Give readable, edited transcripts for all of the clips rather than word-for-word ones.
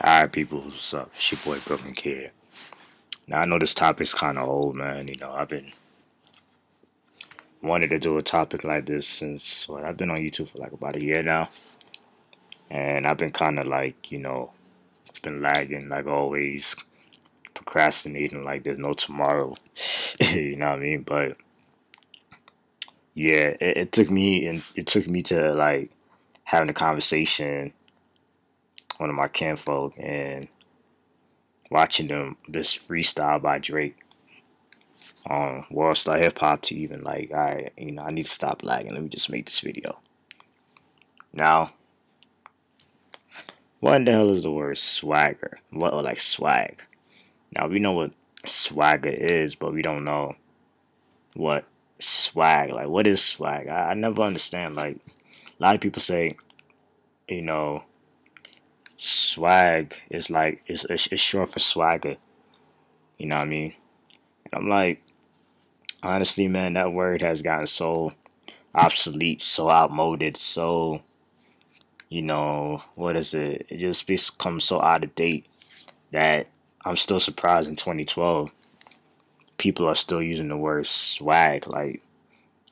Alright, people, what's up? It's your boy Brooklyn Kid. Now, I know this topic's kind of old, man. I've been wanting to do a topic like this since, I've been on YouTube for like about a year now. And I've been kind of like, it's been lagging, like always, procrastinating, like there's no tomorrow. You know what I mean? But yeah, it took me to like having a conversation with one of my kinfolk and watching this freestyle by Drake on World Star Hip Hop to even like, I need to stop lagging. Let me just make this video. Now, what in the hell is the word swagger? What, or like swag? Now, we know what swagger is, but we don't know what swag, like what is swag? I never understand. Like, a lot of people say, you know, swag is like, it's short for swagger. You know what I mean? And I'm like, honestly, man, that word has gotten so obsolete, so outmoded, so, what is it? It just becomes so out of date that I'm still surprised in 2012 people are still using the word swag. Like,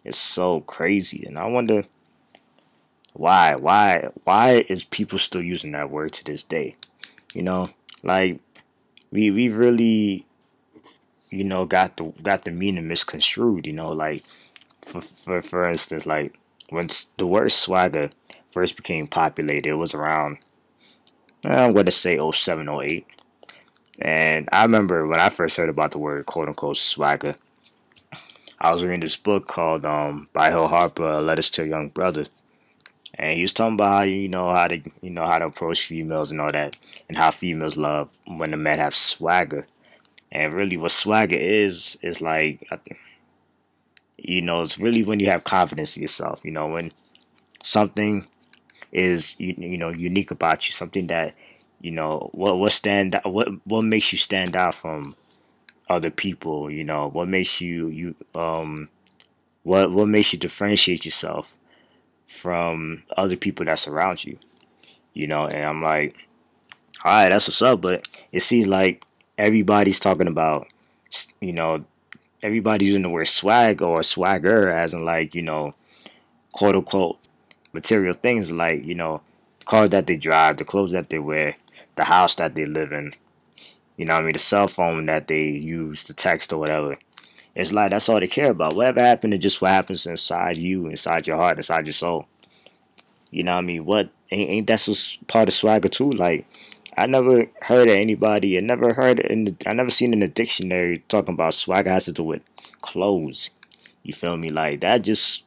it's so crazy. And I wonder why is people still using that word to this day? Like, we really, got the meaning misconstrued, like, for instance, like when the word swagger first became populated, it was around, I'm going to say 07, 08. And I remember when I first heard about the word quote unquote swagger, I was reading this book called by Hill Harper, Letters to a Young Brother. And he was talking about how how to approach females and all that, and how females love when the men have swagger. And really, what swagger is like, it's really when you have confidence in yourself. When something is unique about you, something that what makes you stand out from other people. What makes what makes you differentiate yourself from other people that surround you. And I'm like, all right, that's what's up. But it seems like everybody's talking about, you know, everybody's using the word swag or swagger as in like, quote unquote material things like, the cars that they drive, the clothes that they wear, the house that they live in, what I mean, the cell phone that they use to text or whatever. It's like that's all they care about. Whatever happened to just what happens inside you, inside your heart, inside your soul. You know what I mean? What ain't that part of swagger too? Like, I never heard of anybody. I never seen in the dictionary talking about swagger has to do with clothes. You feel me? Like that just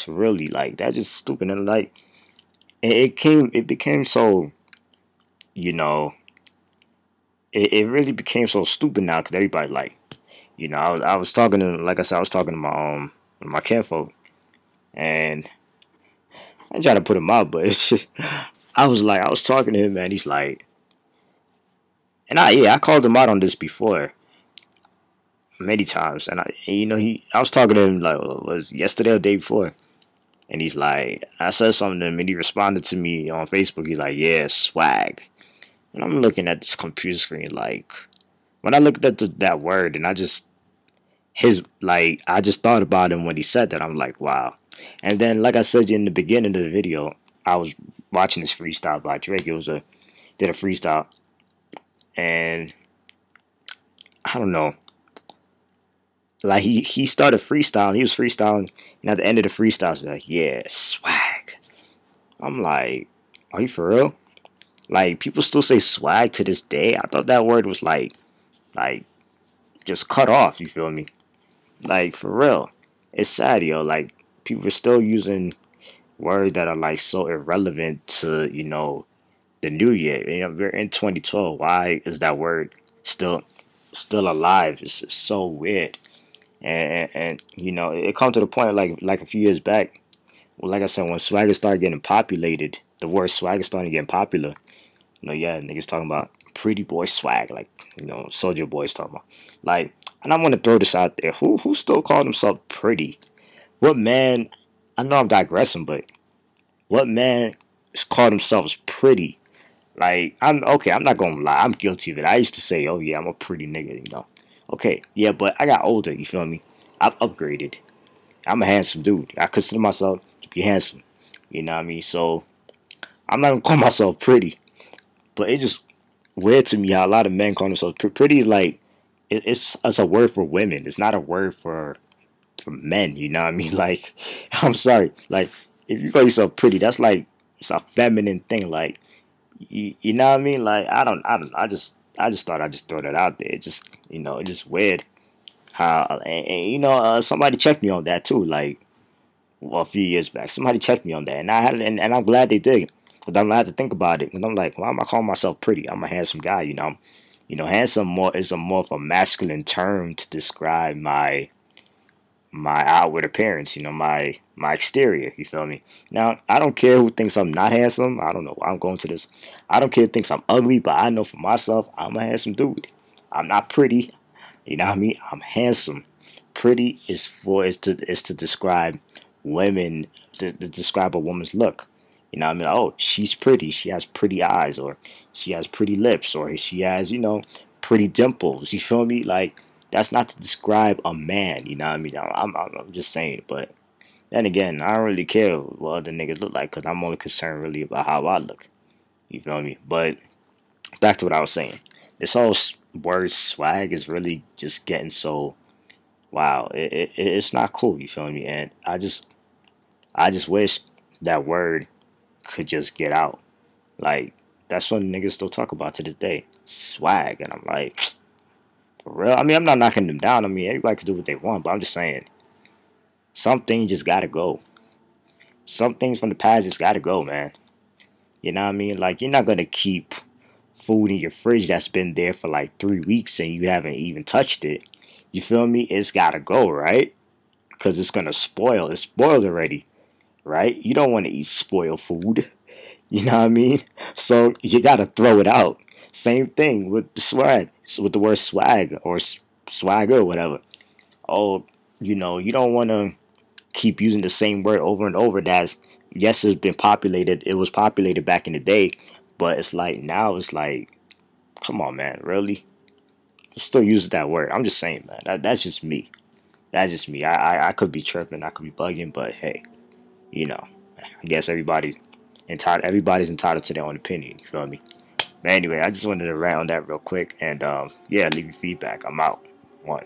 really like that just stupid. And like it became so, you know it really became so stupid now because everybody like, I was talking to, like I said, I was talking to my kinfolk, and I trying to put him out, but it's just, I was talking to him, man. He's like, and I called him out on this before many times, and I was talking to him like, was yesterday or the day before, and he's like, I said something to him, and he responded to me on Facebook. He's like, yeah, swag, and I'm looking at this computer screen like, when I looked at that word, and I just thought about him when he said that. I'm like, wow. And then, like I said in the beginning of the video, I was watching this freestyle by Drake. Did a freestyle, and I don't know, like he started freestyling. He was freestyling, and at the end of the freestyle, he's like, yeah, swag. I'm like, are you for real? Like, people still say swag to this day. I thought that word was like just cut off. You feel me? Like, for real. It's sad, yo. Like, people are still using words that are like so irrelevant to, the new year. We're in 2012. Why is that word still alive? It's just so weird. And it comes to the point like a few years back. Well, like I said, when swagger started getting populated, the word swagger started getting popular. Yeah, niggas talking about pretty boy swag, like, soldier boys talking about. Like, and I want to throw this out there. Who still called himself pretty? What man, I know I'm digressing, but what man called themselves pretty? Like, I'm okay. I'm not gonna lie. I'm guilty of it. I used to say, "Oh yeah, I'm a pretty nigga," you know. Okay, yeah, but I got older. You feel me? I've upgraded. I'm a handsome dude. I consider myself to be handsome. You know what I mean? So I'm not gonna call myself pretty, but it just weird to me how a lot of men call themselves pretty. Is like it's a word for women. It's not a word for men. You know what I mean? Like, I'm sorry. Like, if you call yourself pretty, that's like it's a feminine thing. Like, you know what I mean? Like, I don't. I just thought I'd just throw that out there. It just, it's just weird how, and somebody checked me on that too. Like, well, a few years back, somebody checked me on that, and I had, and I'm glad they did. But I'm glad to think about it, and I'm like, why am I calling myself pretty? I'm a handsome guy, you know. Handsome more is a more of a masculine term to describe my outward appearance, my exterior, you feel me? Now, I don't care who thinks I'm not handsome. I don't know why I'm going to this. I don't care who thinks I'm ugly, but I know for myself, I'm a handsome dude. I'm not pretty, you know what I mean? I'm handsome. Pretty is to describe women, to describe a woman's look. You know what I mean? Oh, she's pretty. She has pretty eyes, or she has pretty lips, or she has, pretty dimples. You feel me? Like, that's not to describe a man. You know what I mean? I'm just saying. But then again, I don't really care what other niggas look like, because I'm only concerned really about how I look. You feel me? But back to what I was saying. This whole word swag is really just getting so wow. It's not cool. You feel me? And I just wish that word could just get out. Like, that's what niggas still talk about to this day. Swag. And I'm like, for real? I mean, I'm not knocking them down. I mean, everybody can do what they want, but I'm just saying, some things just gotta go. Some things from the past just gotta go, man. You know what I mean? Like, you're not gonna keep food in your fridge that's been there for like 3 weeks and you haven't even touched it. You feel me? It's gotta go, right? Because it's gonna spoil. It's spoiled already, right? You don't want to eat spoiled food. You know what I mean? So you gotta throw it out. Same thing with swag, with the word swag or swagger or whatever. Oh, you don't want to keep using the same word over and over. That's, yes, it's been populated. It was populated back in the day, but it's like now it's like, come on, man, really? Still uses that word. I'm just saying, man. That's just me. That's just me. I could be tripping. I could be bugging, but hey, I guess everybody's entitled to their own opinion. You feel me? But anyway, I just wanted to rant on that real quick, and yeah, leave your feedback. I'm out. One.